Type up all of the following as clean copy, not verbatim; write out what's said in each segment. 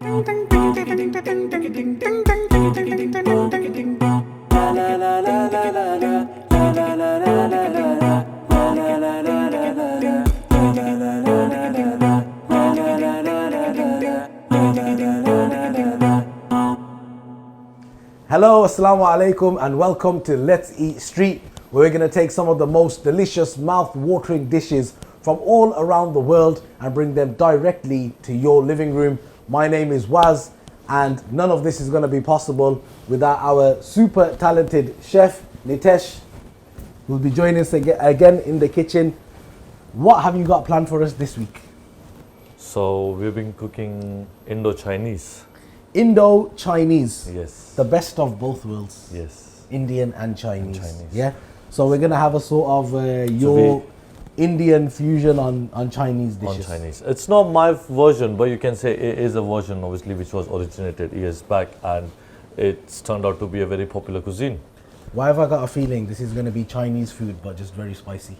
Hello, assalamu alaikum, and welcome to Let's Eat Street, where we're going to take some of the most delicious, mouth-watering dishes from all around the world and bring them directly to your living room. My name is Waz, and none of this is going to be possible without our super talented chef, Nitesh, who will be joining us again in the kitchen. What have you got planned for us this week? So we've been cooking Indo-Chinese. Indo-Chinese. Yes. The best of both worlds. Yes. Indian and Chinese. Chinese. Yeah. So we're gonna have a sort of your Indian fusion on Chinese dishes. On Chinese. It's not my version, but you can say it is a version, obviously, which was originated years back, and it's turned out to be a very popular cuisine. Why have I got a feeling this is gonna be Chinese food, but just very spicy?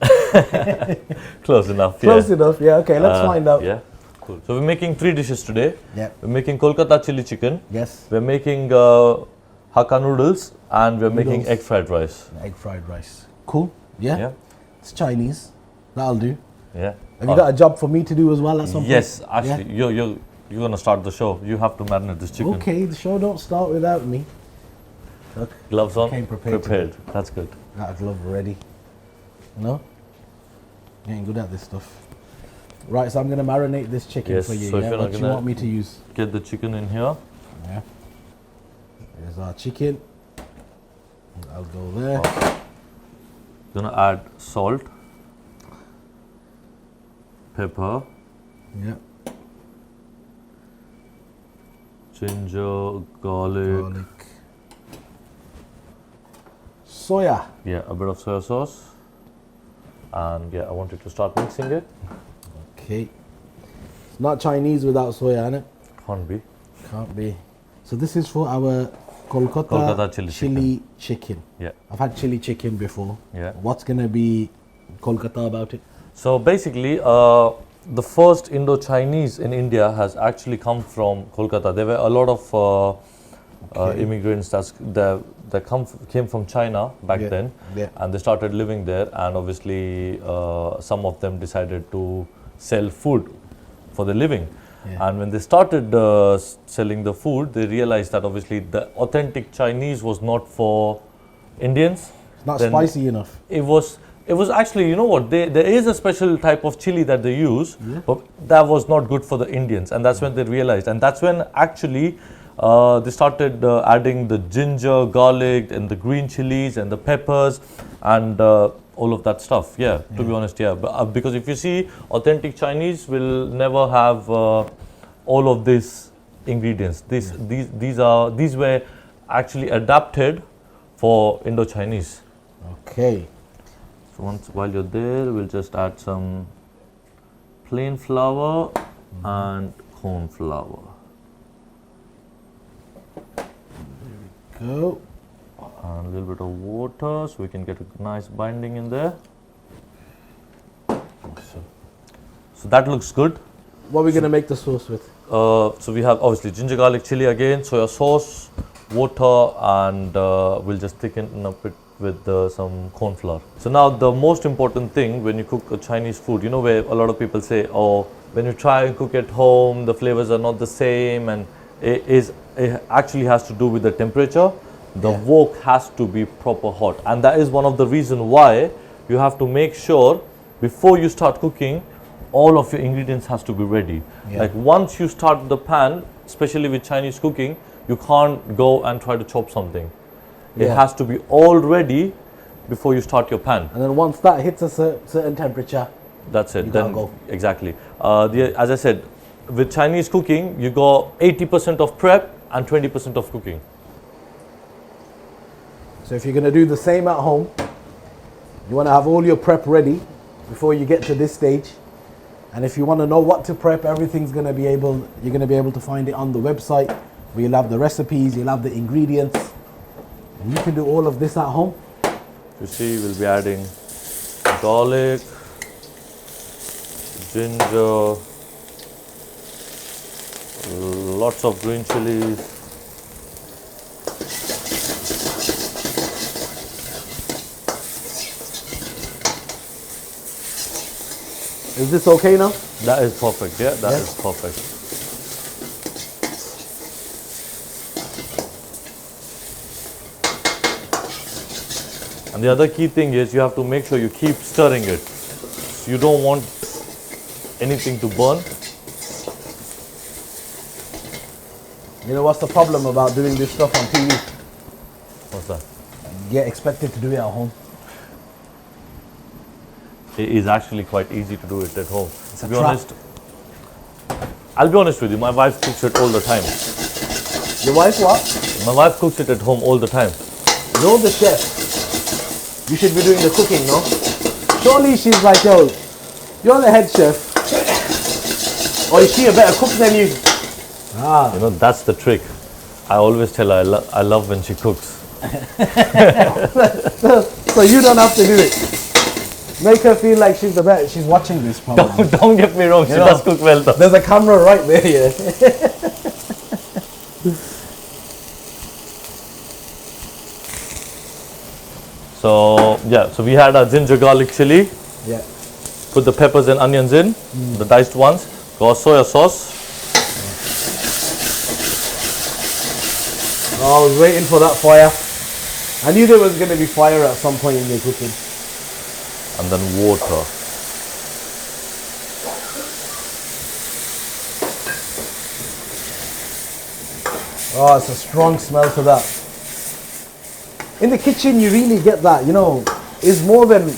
Close enough. Close enough. Yeah. Okay. Let's find out. Yeah. Cool. So we're making 3 dishes today. Yeah. We're making Kolkata chili chicken. Yes. We're making Hakka noodles, and we're making egg fried rice. Egg fried rice. Cool. Yeah. Yeah. It's Chinese. That'll do. Yeah. Have you got a job for me to do as well at some point? Yes, actually, you're gonna start the show. You have to marinate this chicken. Okay. The show don't start without me. Look. Gloves on. Came prepared. That's good. Got a glove ready. No? You ain't good at this stuff. Right, so I'm going to marinate this chicken Yes, for you. so if Yeah? you're not What do you want me to use? Get the chicken in here. Yeah. There's our chicken. I'll go there. Gonna add salt, pepper, Yeah. ginger, garlic. Soya. Yeah, a bit of soy sauce. And yeah, I want you to start mixing it. Okay. It's not Chinese without soya, innit? Can't be. Can't be. So this is for our Kolkata chili chicken. Yeah. I've had chili chicken before. Yeah. What's going to be Kolkata about it? So basically, the first Indo-Chinese in India has actually come from Kolkata. There were a lot of immigrants that came from China back then, and they started living there. And obviously, some of them decided to sell food for the living. Yeah. And when they started selling the food, they realized that obviously the authentic Chinese was not for Indians. It's not spicy enough. It was actually, you know what, there is a special type of chili that they use, but that was not good for the Indians, and that's when they realized, and that's when actually they started adding the ginger, garlic, and the green chilies and the peppers and all of that stuff. Yeah, to be honest, but, because if you see, authentic Chinese will never have all of these ingredients. These were actually adapted for Indo-Chinese. Okay. So while you're there, we'll just add some plain flour and corn flour. Go. And a little bit of water so we can get a nice binding in there. So that looks good. What are we going to make the sauce with? So we have obviously ginger, garlic, chili again, soya sauce, water, and we'll just thicken up it with some corn flour. So now the most important thing when you cook a Chinese food, you know, where a lot of people say, oh, when you try and cook at home, the flavors are not the same, and it actually has to do with the temperature. The wok has to be proper hot, and that is one of the reasons why you have to make sure before you start cooking, all of your ingredients has to be ready. Like once you start the pan, especially with Chinese cooking, you can't go and try to chop something. It has to be all ready before you start your pan. And then once that hits a certain temperature, that's it. You then can't go. Exactly. As I said, with Chinese cooking, you go 80% of prep and 20% of cooking. So if you're going to do the same at home, you want to have all your prep ready before you get to this stage. And if you want to know what to prep, everything's going to be able, you're going to be able to find it on the website, where you'll have the recipes, you'll have the ingredients. And you can do all of this at home. You see, we'll be adding garlic, ginger, lots of green chilies. Is this okay now? That is perfect, yeah, that is perfect. And the other key thing is you have to make sure you keep stirring it. You don't want anything to burn. You know what's the problem about doing this stuff on TV? What's that? You get expected to do it at home. It is actually quite easy to do it at home. It's a To be trap. honest, I'll be honest with you, my wife cooks it all the time. Your wife what? My wife cooks it at home all the time. You're the chef. You should be doing the cooking, no? Surely she's like, yo, you're the head chef. Or is she a better cook than you? You know, that's the trick. I always tell her I love when she cooks. So you don't have to do it. Make her feel like she's the best. She's watching this probably. Don't get me wrong, she know, does cook well though. There's a camera right there, yeah. So yeah, so we had our ginger garlic chili. Yeah. Put the peppers and onions in, the diced ones. Got soya sauce. Oh, I was waiting for that fire. I knew there was going to be fire at some point in your cooking. And then water. Oh, it's a strong smell to that. In the kitchen, you really get that, you know, it's more than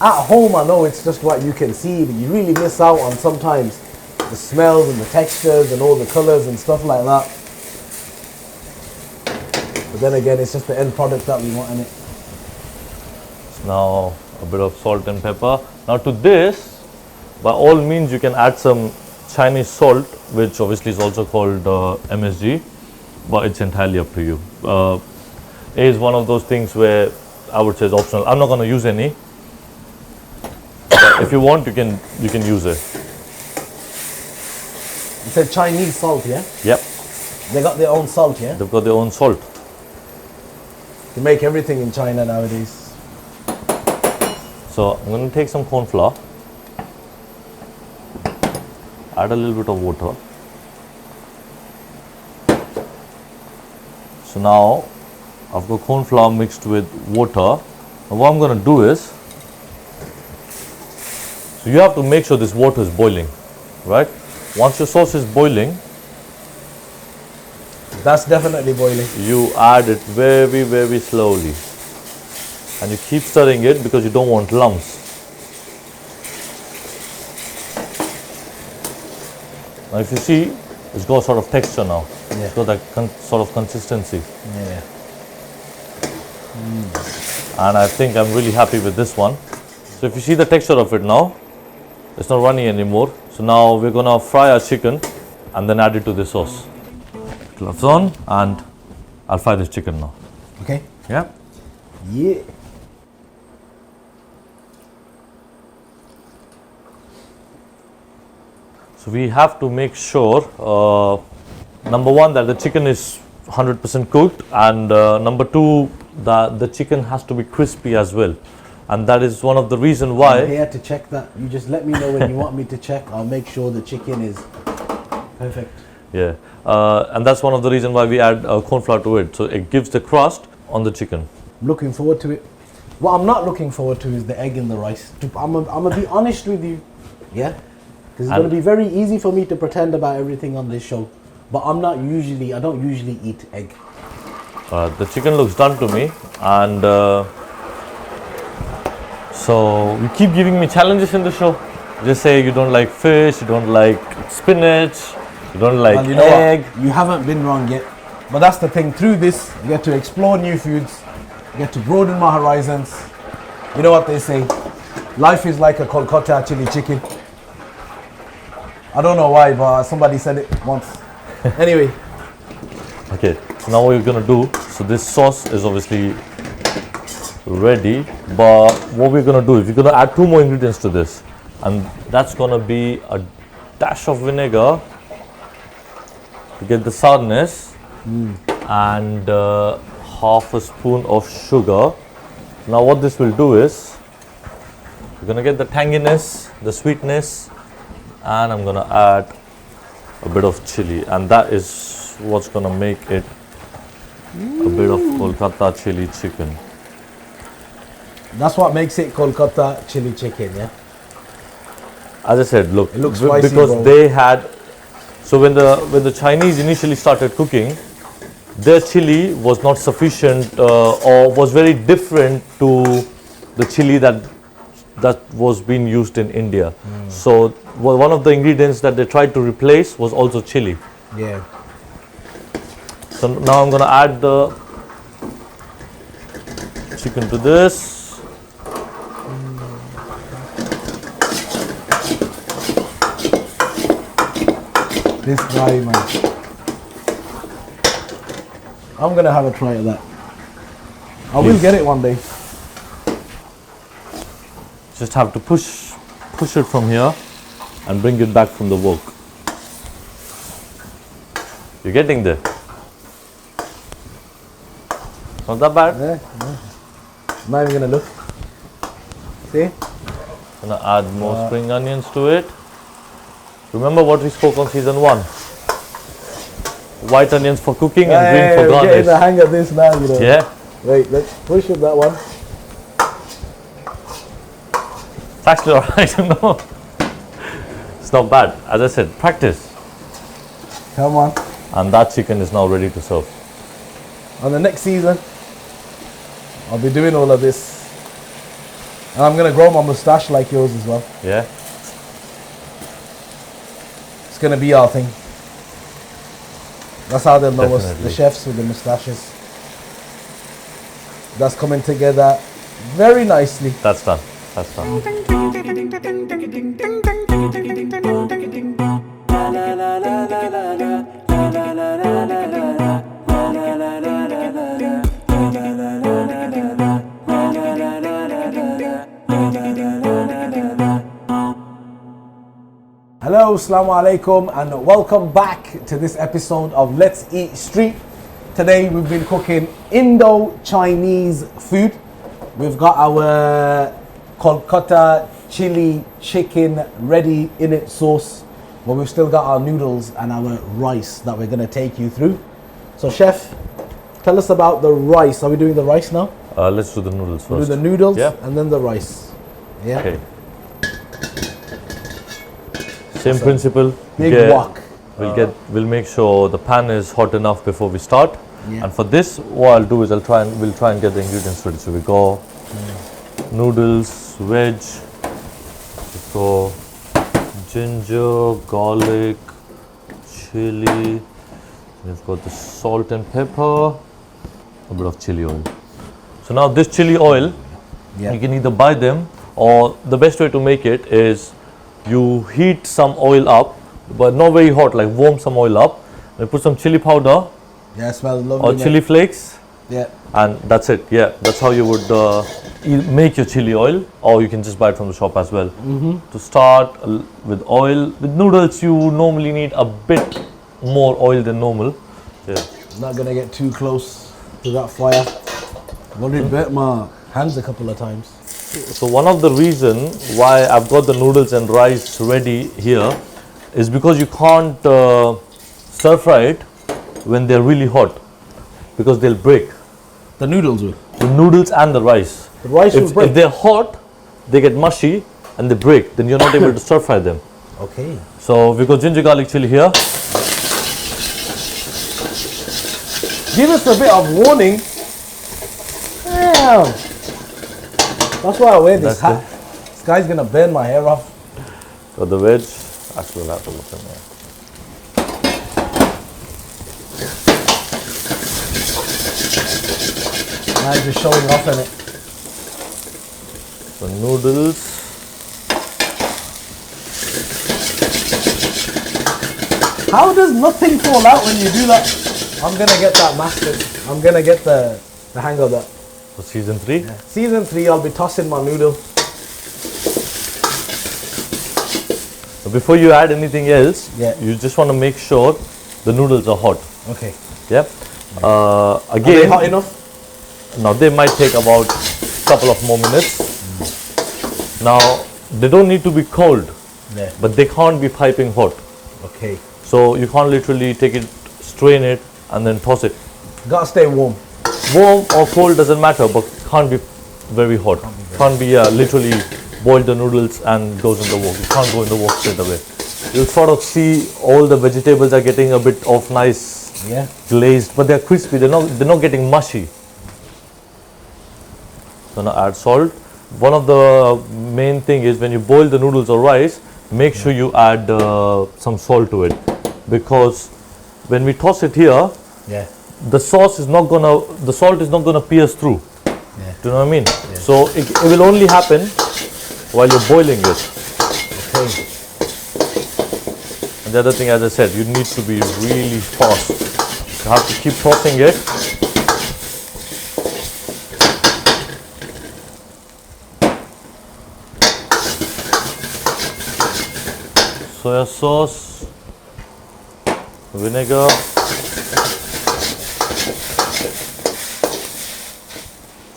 at home. I know it's just what you can see, but you really miss out on sometimes the smells and the textures and all the colors and stuff like that. But then again, it's just the end product that we want in it. Now a bit of salt and pepper. Now to this, by all means you can add some Chinese salt, which obviously is also called MSG, but it's entirely up to you. It is one of those things where I would say is optional. I'm not going to use any. But if you want, you can use it. You said Chinese salt, yeah? Yep, They got their own salt, yeah? they've got their own salt. They make everything in China nowadays. So I'm going to take some corn flour, add a little bit of water. So now I've got corn flour mixed with water. Now what I'm going to do is, so you have to make sure this water is boiling, right? Once your sauce is boiling, That's definitely boiling. you add it very, very slowly. And you keep stirring it because you don't want lumps. Now if you see, it's got sort of texture now. Yeah. It's got that sort of consistency. Yeah. And I think I'm really happy with this one. So if you see the texture of it now, it's not runny anymore. So now we're gonna fry our chicken and then add it to the sauce. Gloves on, and I'll fry this chicken now. Okay. Yeah? Yeah. So we have to make sure, number one, that the chicken is 100% cooked, and number two, that the chicken has to be crispy as well. And that is one of the reasons I'm why. here to check that. You just let me know when you want me to check. I'll make sure the chicken is perfect. Yeah, and that's one of the reasons why we add corn flour to it. So it gives the crust on the chicken. I'm looking forward to it. What I'm not looking forward to is the egg and the rice. I'm gonna be honest with you, yeah? Because it's gonna be very easy for me to pretend about everything on this show. But I don't usually eat egg. The chicken looks done to me, and so you keep giving me challenges in the show. Just say you don't like fish, you don't like spinach, you don't like Well, you know egg. what? You haven't been wrong yet. But that's the thing. Through this, you get to explore new foods. You get to broaden my horizons. You know what they say? Life is like a Kolkata chili chicken. I don't know why, but somebody said it once. Anyway, Okay, so now what you're gonna do, so this sauce is obviously ready, but what we're gonna do is we're gonna add two more ingredients to this, and that's gonna be a dash of vinegar to get the sourness, and half a spoon of sugar. Now what this will do is, you're gonna get the tanginess, the sweetness, and I'm gonna add a bit of chili, and that is what's gonna make it a bit of Kolkata chili chicken. That's what makes it Kolkata chili chicken, yeah? As I said, look, It looks spicy, because bro. they had, so when the Chinese initially started cooking, their chili was not sufficient or was very different to the chili that was being used in India. So one of the ingredients that they tried to replace was also chili. Yeah. So now I'm going to add the chicken to this. This guy, man. I'm gonna have a try at that. I will get it one day. Just have to push it from here and bring it back from the wok. You're getting there. Not that bad. Yeah. I'm not even gonna look. See? Gonna add more spring onions to it. Remember what we spoke on season 1? White onions for cooking and green for we're getting garnish. the hang of this now, you know. Yeah, Wait, let's push it that one. it's actually alright, you know. It's not bad. As I said, practice. Come on. And that chicken is now ready to serve. On the next season, I'll be doing all of this. And I'm gonna grow my mustache like yours as well. Yeah. It's gonna be our thing. That's how they'll know us, the Definitely. chefs with the mustaches. That's coming together very nicely. That's done. That's done. Hello, assalamu alaikum, and welcome back to this episode of Let's Eat Street. Today we've been cooking Indo-Chinese food. We've got our Kolkata chili chicken ready in its sauce, but we've still got our noodles and our rice that we're going to take you through. So chef, tell us about the rice. Are we doing the rice now? Let's do the noodles We'll first. do the noodles Yeah. and then the rice. Yeah. Okay. Same principle. Big Get- wok. We'll make sure the pan is hot enough before we start. Yeah. And for this, what I'll do is we'll try and get the ingredients ready. So we go noodles, veg, we go ginger, garlic, chili. We've got the salt and pepper, a bit of chili oil. So now this chili oil, Yeah. you can either buy them, or the best way to make it is you heat some oil up, but not very hot, like warm some oil up, and put some chili powder Yeah, it smells lovely. or mate. chili flakes, Yeah. and that's it. Yeah, that's how you would make your chili oil, or you can just buy it from the shop as well. To start with oil, with noodles you normally need a bit more oil than normal. Yeah. Not gonna get too close to that fire. I've already burnt my hands a couple of times. So one of the reason why I've got the noodles and rice ready here is because you can't stir fry it when they're really hot, because they'll break. The noodles will. The noodles and the rice. The rice will If break. they're hot, they get mushy and they break. Then you're not able to stir fry them. Okay. So we've got ginger garlic chili here. Give us a bit of warning. Damn. That's why I wear this That's hat. This guy's gonna burn my hair off. Got the veg. Actually, we'll have to look in there. I'm just showing off in it. The noodles. How does nothing fall out when you do that? I'm gonna get that mastered. I'm gonna get the hang of that. For season 3. Season 3, I'll be tossing my noodle. So before you add anything else, Yeah. you just want to make sure the noodles are hot. Okay. Yeah. Are they Again, hot enough? now they might take about couple of more minutes. Now they don't need to be cold, Yeah. but they can't be piping hot. Okay. So you can't literally take it, strain it, and then toss it. Gotta stay warm. Warm or cold doesn't matter, but can't be very hot. Can't be literally boil the noodles and goes in the wok. You can't go in the wok straight away. You'll sort of see all the vegetables are getting a bit of nice Yeah. glazed, but they're crispy. They're not getting mushy. So now add salt. One of the main thing is when you boil the noodles or rice, make sure you add some salt to it, because when we toss it here, Yeah. the salt is not gonna pierce through. Yeah. Do you know what I mean? So it will only happen while you're boiling it. Okay. And the other thing, as I said, you need to be really fast. You have to keep tossing it. Soya sauce, vinegar,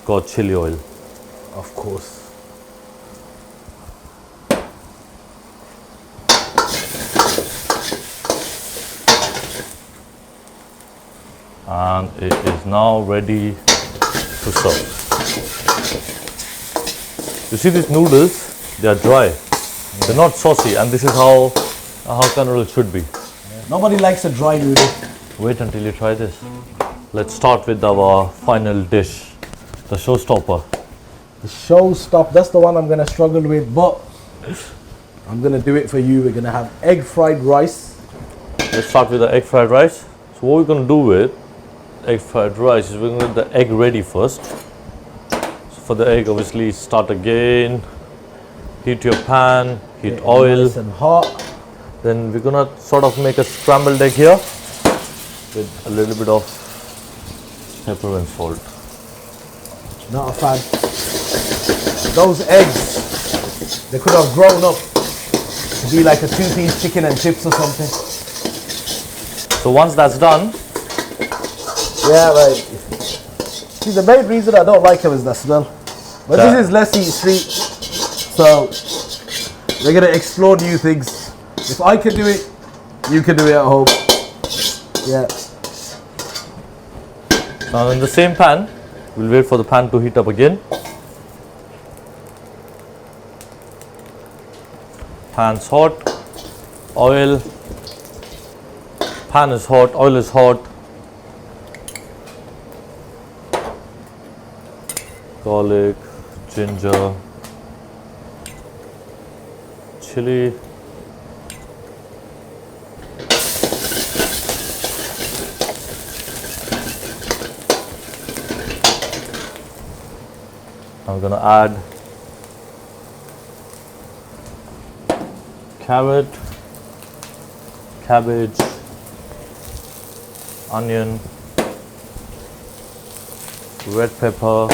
got chili oil. Of course. And it is now ready to serve. You see these noodles, they are dry. They're not saucy, and this is how noodles should be. Nobody likes a dry noodle. Wait until you try this. Let's start with our final dish, the showstopper. The showstopper, that's the one I'm gonna struggle with, but I'm gonna do it for you. We're gonna have egg fried rice. Let's start with the egg fried rice. So what we're gonna do with egg fried rice is we're gonna get the egg ready first. So for the egg, obviously start again, heat your pan, heat oil. Nice and hot. Then we're gonna sort of make a scrambled egg here with a little bit of pepper and salt. Not a fan. Those eggs, they could have grown up to be like a two-piece chicken and chips or something. So once that's done, Yeah, like, see, the main reason I don't like them is the smell. But Yeah. this is Let's Eat Street, so we're gonna explore new things. If I can do it, you can do it at home. Yeah. now in the same pan, we'll wait for the pan to heat up again. Pan's hot, oil, pan is hot, oil is hot. Garlic, ginger, chili. I'm gonna add carrot, cabbage, onion, red pepper,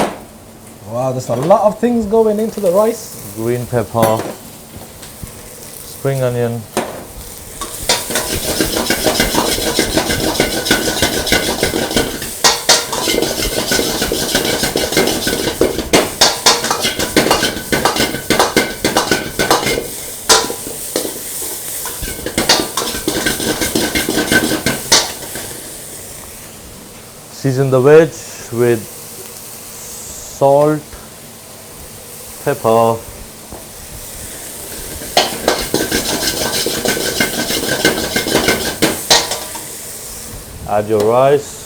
Wow, there's a lot of things going into the rice. green pepper, spring onion, season the veg with salt, pepper, add your rice,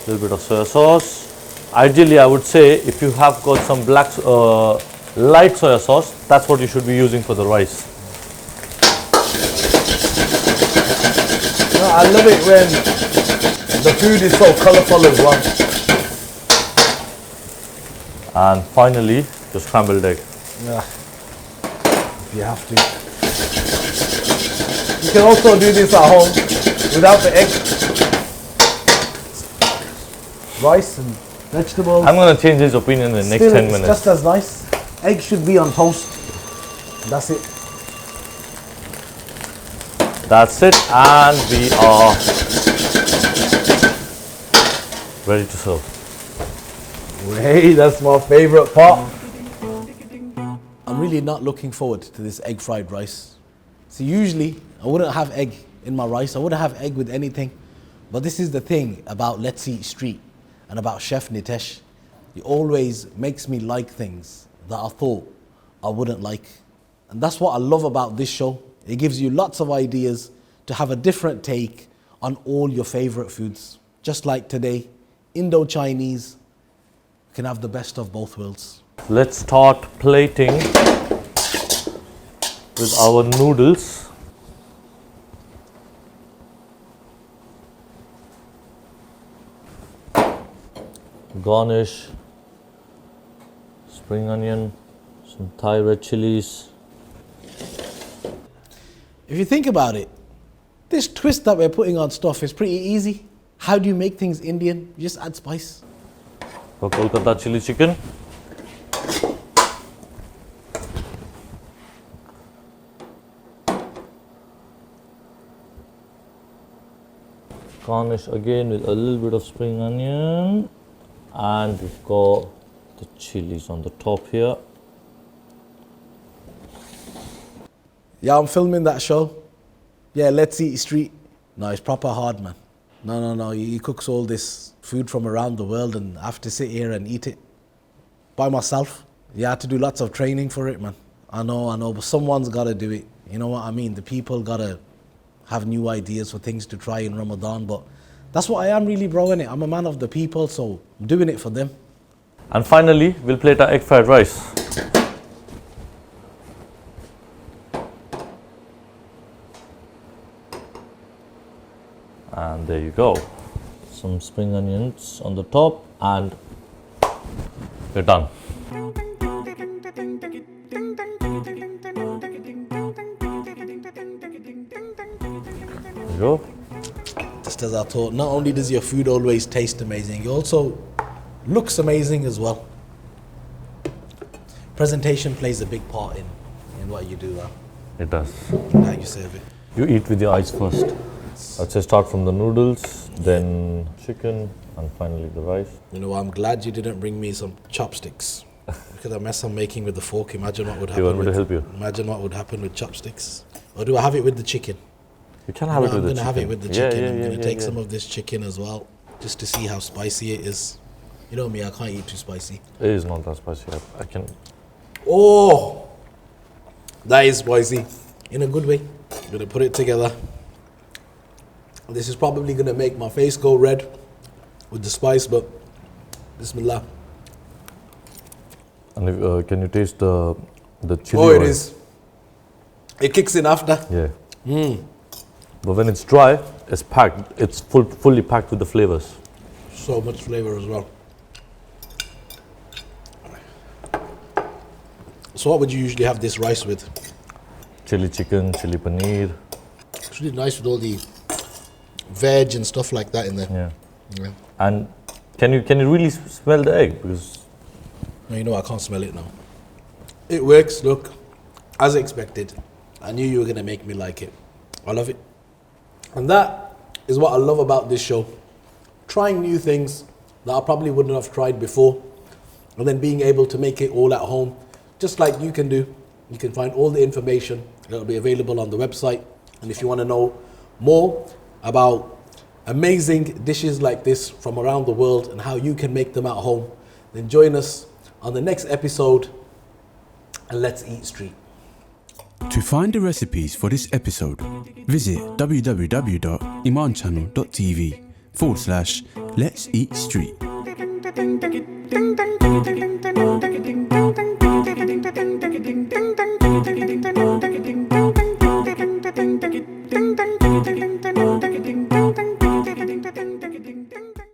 little bit of soy sauce. Ideally, I would say if you have got some black light soya sauce, that's what you should be using for the rice. No, I love it when the food is so colourful as well. And finally, your scrambled egg. Yeah. If you have to. You can also do this at home without the egg. Rice and vegetables. I'm going to change his opinion in the next Still, 10 it's minutes. just as nice. Egg should be on toast. That's it. That's it, and we are ready to serve. Hey, that's my favorite part. I'm really not looking forward to this egg fried rice. So usually I wouldn't have egg in my rice. I wouldn't have egg with anything. But this is the thing about Let's Eat Street and about Chef Nitesh. He always makes me like things that I thought I wouldn't like. And that's what I love about this show. It gives you lots of ideas to have a different take on all your favorite foods. Just like today, Indo-Chinese can have the best of both worlds. Let's start plating with our noodles. Garnish, spring onion, some Thai red chilies. If you think about it, this twist that we're putting on stuff is pretty easy. How do you make things Indian? You just add spice. For Kolkata chili chicken. Garnish again with a little bit of spring onion, and we've got the chilies on the top here. Yeah, I'm filming that show. Yeah, Let's Eat Street. No, it's proper hard, man. No. He cooks all this food from around the world and I have to sit here and eat it by myself. You had to do lots of training for it, man. I know, but someone's got to do it. You know what I mean? The people got to have new ideas for things to try in Ramadan, but that's what I am really, bro, innit? I'm a man of the people, so I'm doing it for them. And finally, we'll plate our egg fried rice. And there you go. Some spring onions on the top, and we're done. There you go. Just as I thought, not only does your food always taste amazing, it also looks amazing as well. Presentation plays a big part in what you do, It does. how you serve it. You eat with your eyes first. I'd say start from the noodles, then chicken, and finally the rice. You know, I'm glad you didn't bring me some chopsticks. Look at the mess I'm making with the fork. Imagine what would happen. You want me to help you? Imagine what would happen with chopsticks. Or do I have it with the chicken? You can have it with the chicken. I'm going to have it with the chicken. I'm going to take yeah. some of this chicken as well, just to see how spicy it is. You know me, I can't eat too spicy. It is not that spicy. I can. Oh, that is spicy. In a good way. I'm going to put it together. This is probably going to make my face go red with the spice, but Bismillah. And if, can you taste the chili Oh, it oil? is. It kicks in after. Yeah. But when it's dry, it's packed. It's fully packed with the flavors. So much flavor as well. So what would you usually have this rice with? Chili chicken, chili paneer. It's really nice with all the veg and stuff like that in there. Yeah. And can you really smell the egg? Because No, you know I can't smell it now. It works, look, as expected. I knew you were going to make me like it. I love it. And that is what I love about this show. Trying new things that I probably wouldn't have tried before, and then being able to make it all at home, just like you can do. You can find all the information. It'll be available on the website. And if you want to know more about amazing dishes like this from around the world and how you can make them at home, then join us on the next episode and Let's Eat Street. To find the recipes for this episode, visit www.emanchannel.tv/Let's Eat Street.